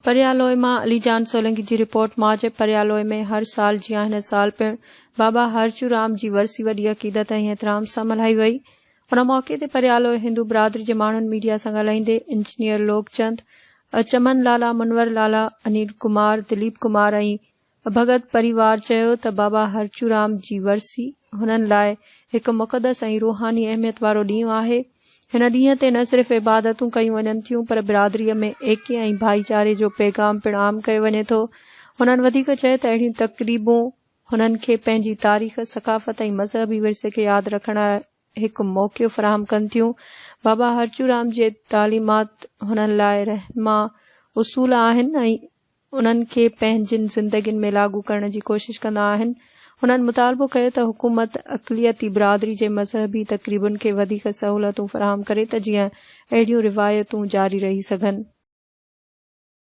परियालोय मां अलीजान सोलंकी जी रिपोर्ट मूजिब परियालोय में हर साल जियां हिन साल पिण बाबा हरचूराम जी वरसी वॾी अक़ीदत ऐं एतिराम सां मल्हाई वई। उन मौक़े ते परियालोय हिंदू बिरादरी जे माण्हुनि मीडिया सां ॻाल्हाईंदे इंजीनियर लोकचंद, चमन लाला, मुनवर लाला, अनिल कुमार, दिलीप कुमार ऐं भगत परिवार चयो त बाबा हरचूराम जी वरसी हुननि लाइ हिकु मुक़दस ऐं रूहानी अहमियत वारो ॾींहुं आहे। हिन ॾींहं ते न सिर्फ़ इबादतूं कयूं वञनि थियूं पर बिरादरीअ में एके ऐं भाईचारे जो पैगाम पिणु आम कयो वञे थो। हुननि वधीक चयो त अहिड़ियूं तक़रीबूं हुननि खे पंहिंजी तारीख़, सक़ाफ़त ऐं मज़हबी विरसे खे यादि रखण हिकु मौक़ो फ़राहम कनि थियूं। बाबा हरचूराम जे तालीमात हुननि लाइ रहनुमा उसूल आहिनि ऐं उन्हनि खे पंहिंजियुनि ज़िंदगियुनि में लागू करण जी कोशिश कंदा आहिनि। हुननि मुतालबो कयो त हुकूमत अक़लियती बिरादरी जे मज़हबी तक़रीबुनि खे वधीक सहूलियतूं फ़राहम करे त जीअं अहिड़ियूं रिवायतूं जारी रही सघनि।